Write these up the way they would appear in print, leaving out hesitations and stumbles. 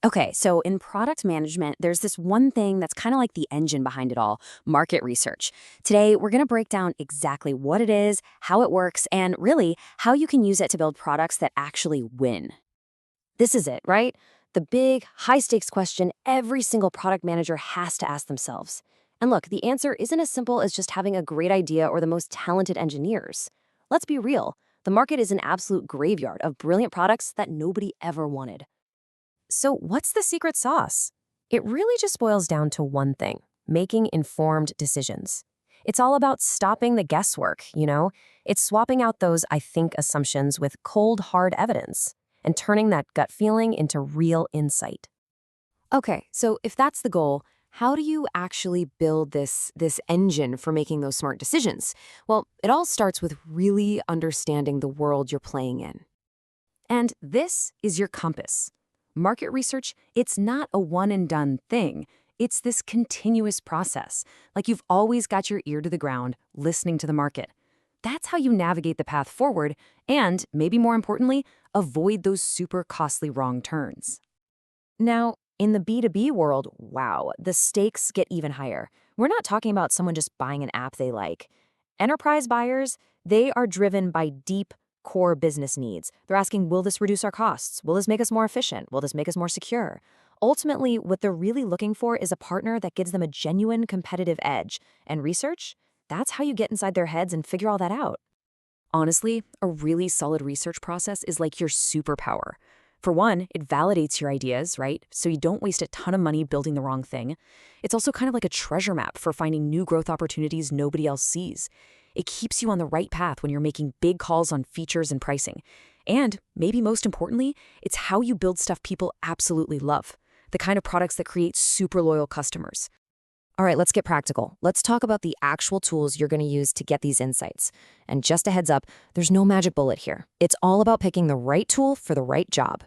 Okay, so in product management, there's this one thing that's kind of like the engine behind it all: market research. Today, we're going to break down exactly what it is, how it works, and really how you can use it to build products that actually win. This is it, right? The big, high stakes question every single product manager has to ask themselves. And look, the answer isn't as simple as just having a great idea or the most talented engineers. Let's be real, the market is an absolute graveyard of brilliant products that nobody ever wanted. So, what's the secret sauce? It really just boils down to one thing: making informed decisions. It's all about stopping the guesswork. It's swapping out those I think assumptions with cold, hard evidence and turning that gut feeling into real insight. Okay, so if that's the goal, how do you actually build this engine for making those smart decisions? Well, it all starts with really understanding the world you're playing in. And this is your compass. Market research, it's not a one and done thing. It's this continuous process. Like you've always got your ear to the ground, listening to the market. That's how you navigate the path forward and, maybe more importantly, avoid those super costly wrong turns. Now, in the B2B world, wow, the stakes get even higher. We're not talking about someone just buying an app they like. Enterprise buyers, they are driven by deep core business needs. They're asking, will this reduce our costs? Will this make us more efficient? Will this make us more secure? Ultimately, what they're really looking for is a partner that gives them a genuine competitive edge. And research? That's how you get inside their heads and figure all that out. Honestly, a really solid research process is like your superpower. For one, it validates your ideas, right? So you don't waste a ton of money building the wrong thing. It's also kind of like a treasure map for finding new growth opportunities nobody else sees. It keeps you on the right path when you're making big calls on features and pricing. And maybe most importantly, it's how you build stuff people absolutely love, the kind of products that create super loyal customers. All right, let's get practical. Let's talk about the actual tools you're going to use to get these insights. And just a heads up, there's no magic bullet here. It's all about picking the right tool for the right job.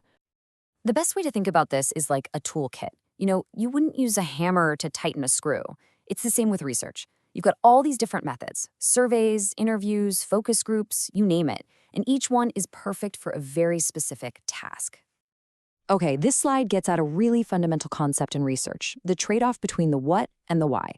The best way to think about this is like a toolkit. You wouldn't use a hammer to tighten a screw. It's the same with research. You've got all these different methods: surveys, interviews, focus groups, you name it. And each one is perfect for a very specific task. Okay, this slide gets at a really fundamental concept in research: the trade-off between the what and the why.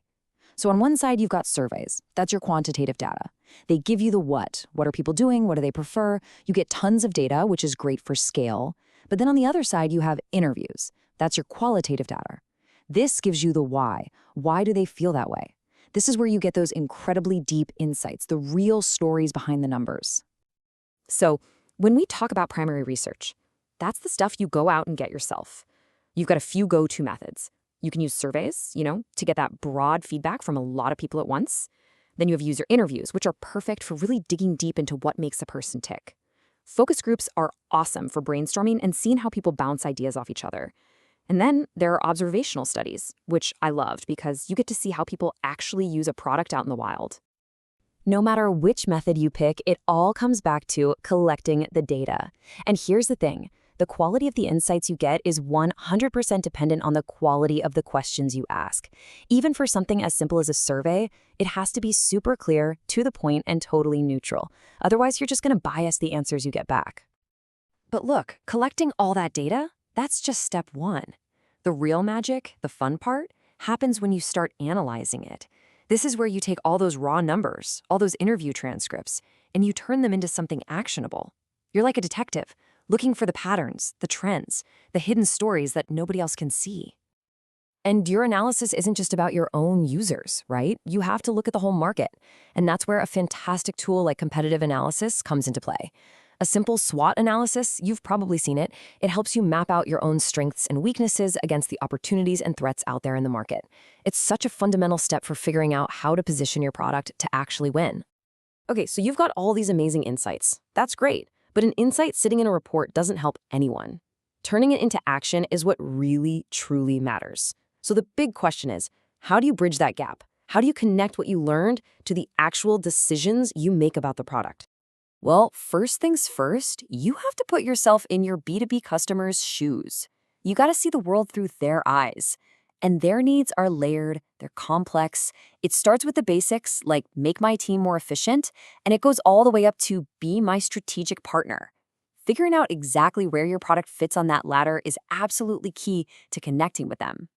So on one side, you've got surveys. That's your quantitative data. They give you the what. What are people doing? What do they prefer? You get tons of data, which is great for scale. But then on the other side, you have interviews. That's your qualitative data. This gives you the why. Why do they feel that way? This is where you get those incredibly deep insights, the real stories behind the numbers. So when we talk about primary research, that's the stuff you go out and get yourself. You've got a few go-to methods. You can use surveys, to get that broad feedback from a lot of people at once. Then you have user interviews, which are perfect for really digging deep into what makes a person tick. Focus groups are awesome for brainstorming and seeing how people bounce ideas off each other. And then there are observational studies, which I loved because you get to see how people actually use a product out in the wild. No matter which method you pick, it all comes back to collecting the data. And here's the thing: the quality of the insights you get is 100% dependent on the quality of the questions you ask. Even for something as simple as a survey, it has to be super clear, to the point, and totally neutral. Otherwise, you're just going to bias the answers you get back. But look, collecting all that data, that's just step one. The real magic, the fun part, happens when you start analyzing it. This is where you take all those raw numbers, all those interview transcripts, and you turn them into something actionable. You're like a detective, looking for the patterns, the trends, the hidden stories that nobody else can see. And your analysis isn't just about your own users, right? You have to look at the whole market. And that's where a fantastic tool like competitive analysis comes into play. A simple SWOT analysis, you've probably seen it. It helps you map out your own strengths and weaknesses against the opportunities and threats out there in the market. It's such a fundamental step for figuring out how to position your product to actually win. Okay, so you've got all these amazing insights. That's great. But an insight sitting in a report doesn't help anyone. Turning it into action is what really, truly matters. So the big question is, how do you bridge that gap? How do you connect what you learned to the actual decisions you make about the product? Well, first things first, you have to put yourself in your B2B customers' shoes. You got to see the world through their eyes. And their needs are layered, they're complex. It starts with the basics, like make my team more efficient, and it goes all the way up to be my strategic partner. Figuring out exactly where your product fits on that ladder is absolutely key to connecting with them.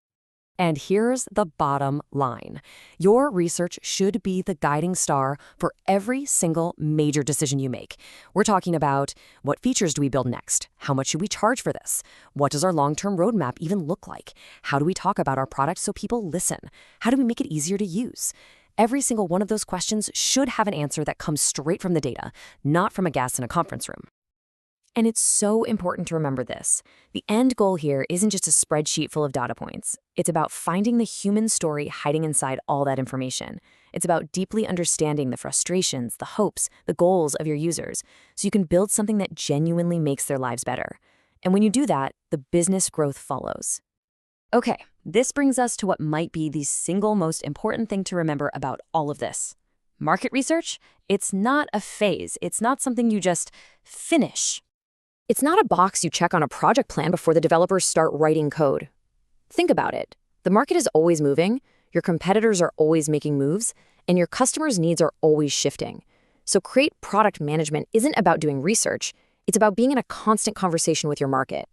And here's the bottom line. Your research should be the guiding star for every single major decision you make. We're talking about what features do we build next? How much should we charge for this? What does our long-term roadmap even look like? How do we talk about our product so people listen? How do we make it easier to use? Every single one of those questions should have an answer that comes straight from the data, not from a guest in a conference room. And it's so important to remember this. The end goal here isn't just a spreadsheet full of data points. It's about finding the human story hiding inside all that information. It's about deeply understanding the frustrations, the hopes, the goals of your users, so you can build something that genuinely makes their lives better. And when you do that, the business growth follows. Okay, this brings us to what might be the single most important thing to remember about all of this. Market research, it's not a phase. It's not something you just finish. It's not a box you check on a project plan before the developers start writing code. Think about it. The market is always moving, your competitors are always making moves, and your customers' needs are always shifting. So Create product management isn't about doing research, it's about being in a constant conversation with your market.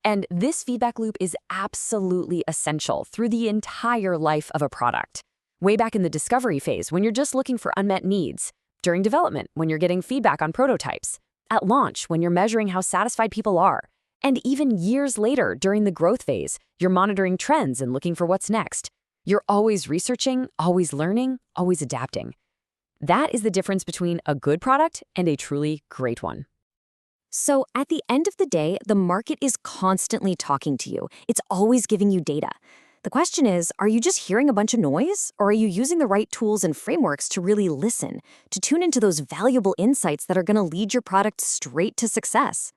And this feedback loop is absolutely essential through the entire life of a product. Way back in the discovery phase, when you're just looking for unmet needs, during development, when you're getting feedback on prototypes, at launch, when you're measuring how satisfied people are, and even years later during the growth phase, you're monitoring trends and looking for what's next. You're always researching, always learning, always adapting. That is the difference between a good product and a truly great one. So at the end of the day, the market is constantly talking to you. It's always giving you data. The question is, are you just hearing a bunch of noise, or are you using the right tools and frameworks to really listen, to tune into those valuable insights that are going to lead your product straight to success?